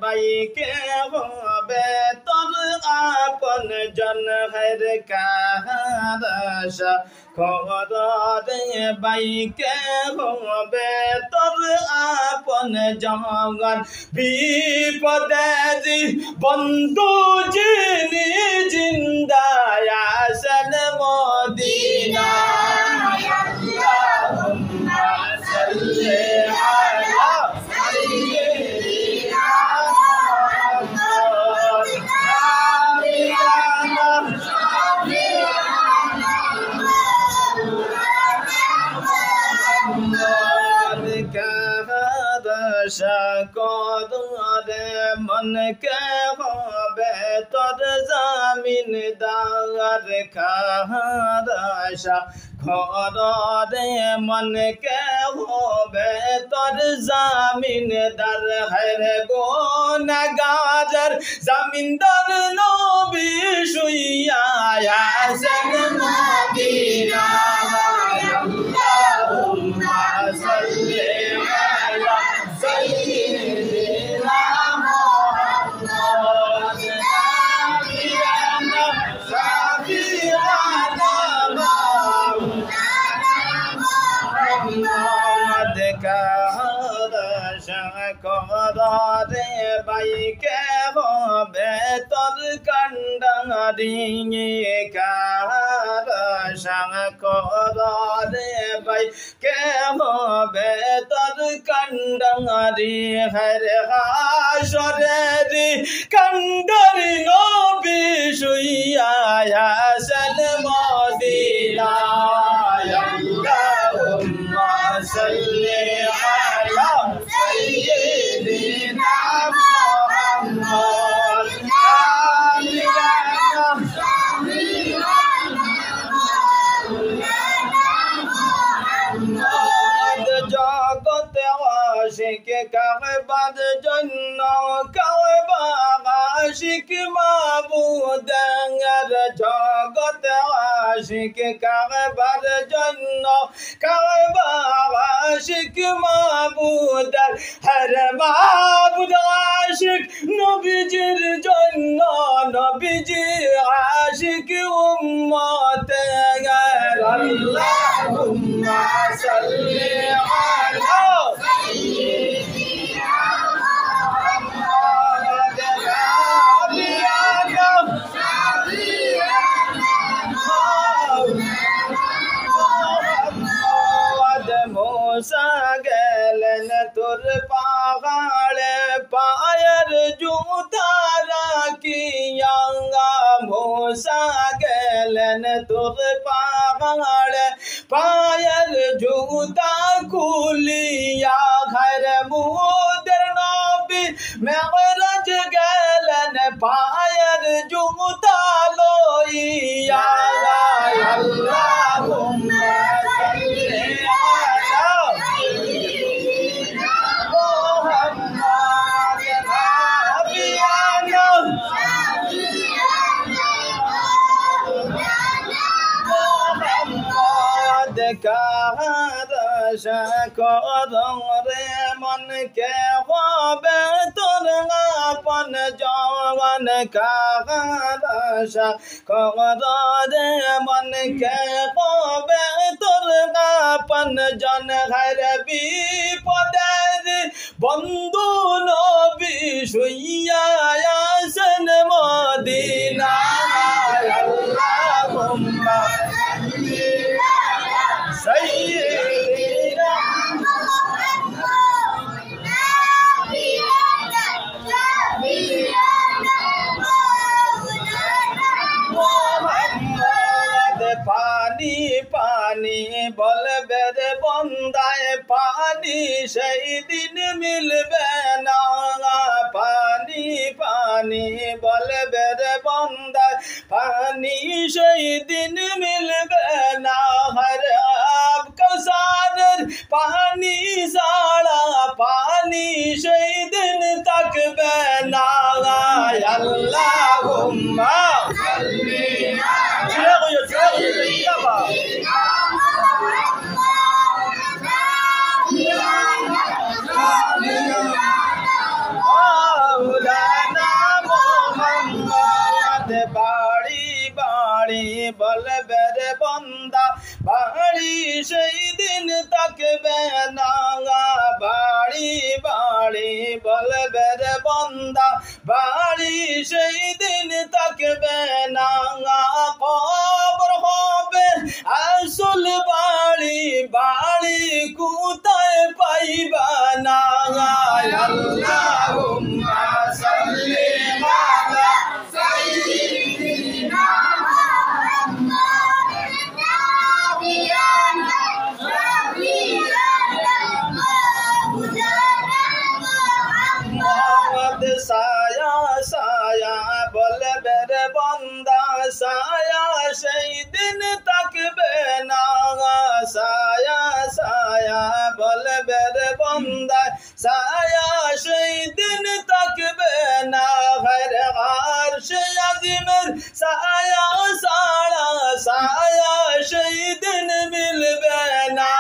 বাইকে হবে তোর আপন জন হের কাহারাশা খরে বাইকে হবে তোর আপন জগন বিপদে বন্ধু যিনি জিন্দায় আসেন মদিনা করে মন কে হবে তোর জামিন দার খারাশা খরে মন কে হবে তোর জামিন দার হরে গুনাহগার জামিনদার নবী শুইয়া আছেন মদিনা আল্লাহুম্মা সাল্লি আলা সাইয়্যিদিনা মুহাম্মদ নাবিয়ানা শাফি'ানা মুহাম্মদ কারাশা করে বাইকে হবে তোর কান্ডারি কারাশা করে বাইকে হবে তোর কান্ডারি হরে হাসরের কান্ডারি নবী শুইয়া আছেন মদিনায় আল্লাহুম্মা সাল্লি আলা সাইয়্যিদিনা মুহাম্মদ জগতে আশিক কাবার জন্য কাবা আশিক মাবুদের জগতে আশিক কাবার জন্য কাবা আশিক মাবুদের হর মাবুদ আশিক নবীজির জন্য নবীজি আশিক উম্মতে আল্লাহুম্মা সাল্লি আলা সাইয়্যিদিনা মুহাম্মদ নাবিয়ানা শাফি'ানা মুহাম্মদ মুসা গেলেন তোর পাহাড়ে পায়ের জুতা রাখিয়া মুসা গেলেন তোর পাহাড়ে পায়ের জুতা খুলিয়া ঘর মুদের নবী মেরাজ গেলেন পায়ের জুতা লইয়া আল্লাহুম্মা সাল্লি আলা সাইয়্যিদিনা মুহাম্মদ নাবিয়ানা মুহাম্মদ কারাশা করে মন কে হবে তোর আপন জওয়ান কারাশা করে মন কে হবে তোর আপন জন হর বিপদের বন্ধু নবী শুইয়া আছেন মদিনায় আল্লাহুম্মা সাল্লি আলা সাইয়্যিদিনা মুহাম্মদ নাবিয়ানা শাফি'ানা মুহাম্মদ পানি পানি বলবে রে বন্দায় পানি সেই দিন মিলবে না পানি পানি বলবে রে বন্দায় পানি সেই দিন মিলবে না হর আব কসারের পানি সারা পানি সেই দিন থাকবে না আল্লাহুম্মা সাল্লি আলা সাইয়্যিদিনা মুহাম্মদ সেই দিন থাকবে না বাড়ি বাড়ি বলবে রে বন্দা বাড়ি সেই দিন থাকবে না কবর হবে আসল বাড়ি বাড়ি কোথায় পাইবা না আল্লাহুম্মা সাল্লি আলা সাইয়্যিদিনা সায়া সায়া বলবে রে বন্দা সায়া সেই দিন থাকবে না সায়া সায়া বলবে রে বন্দা সায়া সেই দিন থাকবে না ঘরে আরশে আজিমের সায়া সাড়া সায়া সেই দিন মিলবে না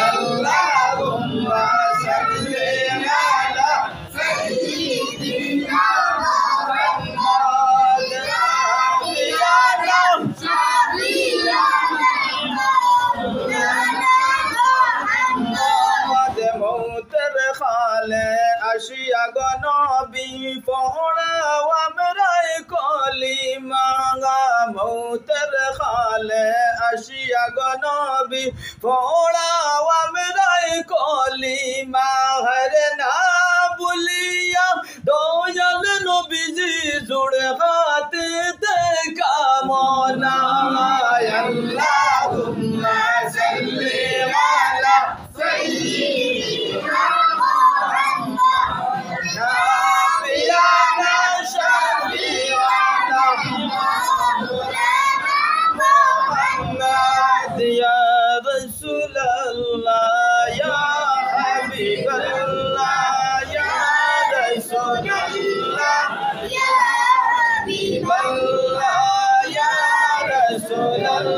আল্লাহুম্মা সাল্লি আলা সাইয়্যিদিনা মুহাম্মদ মৌতের খালে আসিয়া গনবী পড়াও আমরাই কলিমা মৌতের খালে আসিয়া গনবী পড়াও আমরাই কলিমা হরে না বলিয়া দয়াল নবীজি জুড়ে হাতে কামনা আল্লাহুম্মা সাল্লি আলা সাইয়্যিদিনা মুহাম্মদ নাবিয়ানা শাফিয়ানা মুহাম্মদ ইয়া রাসূলুল্লাহ ইয়া হাবিবাল্লাহ ইয়া রাসূলুল্লাহ ইয়া হাবিবাল্লাহ ইয়া রাসূলুল্লাহ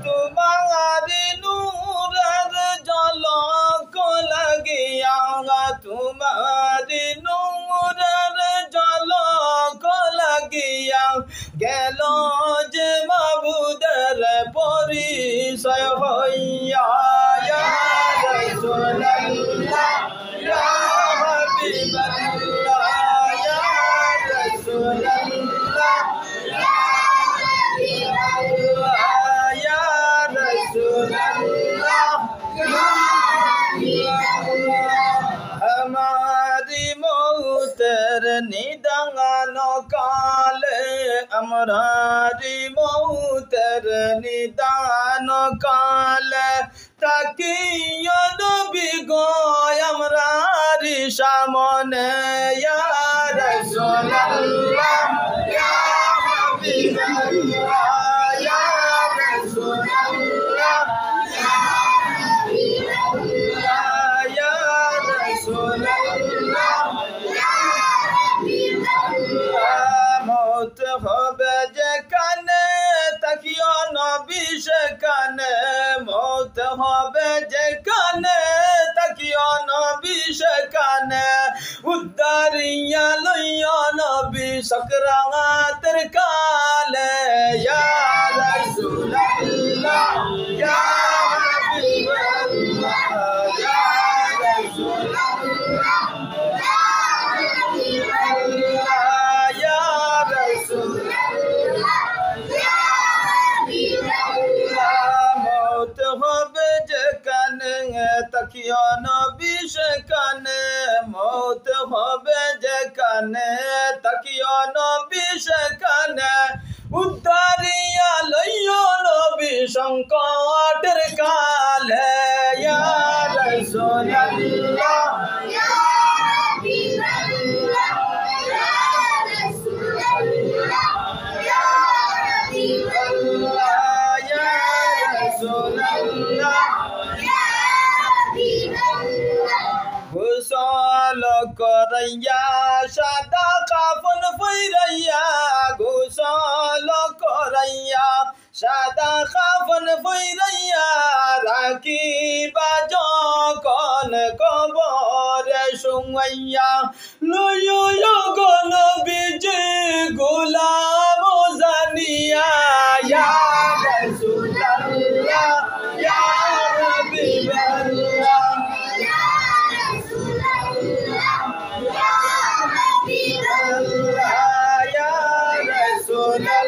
তোমারি নূরের ঝলক লাগিয়া তোমারি নূরের ঝলক লাগিয়া গেল যে মাবুদের পরিচয় হইয়া ইয়া রাসূলুল্লাহ ইয়া হাবিবাল্লাহ ইয়া রাসূলুল্লাহ ইয়া হাবিবাল্লাহ ইয়া রাসূলুল্লাহ ইয়া হাবিবাল্লাহ हमारी मौतेर निदान काले हमारी मौतेर निदान काले ताकिया नबी गो हमारी सामने या रसूलुल्लाह या हबीबल्लाह या रसूलुल्लाह या हबीबल्लाह या रसूलुल्लाह या हबीबल्लाह मौत হবে যেখানে তাকিও নবী সেখানে মৌত হবে যেখানে তাকিও নবী সেখানে উদ্ধারিয়া লইয়া নবী সকরাতের কালে ইয়া রাসূলুল্লাহ ইয়া হাবিবাল্লাহ ইয়া রাসূলুল্লাহ ইয়া হাবিবাল্লাহ ইয়া রাসূলুল্লাহ ইয়া হাবিবাল্লাহ মৌত হবে যেখানে তাকিও নবী সেখানে মৌত হবে যেখানে তাকিও নবী সেখানে উদ্ধারিয়া লইয়া নবী সংকটের কালে ইয়া রাসূলুল্লাহ ইয়া হাবিবাল্লাহ ইয়া রাসূলুল্লাহ ইয়া হাবিবাল্লাহ ইয়া রাসূলুল্লাহ ইয়া হাবিবাল্লাহ গোসল করাইয়া সাদা কাফন পরাইয়া গোসল করাইয়া সাদা কাফন পরাইয়া রাখিবা যখন কবরে শুমাইয়া লইও গো নবীজি গোলাম জানিয়া ইয়া রাসূলুল্লাহ ইয়া হাবিবাল্লাহ ইয়া রাসূলুল্লাহ ইয়া হাবিবাল্লাহ ইয়া রাসূলুল্লাহ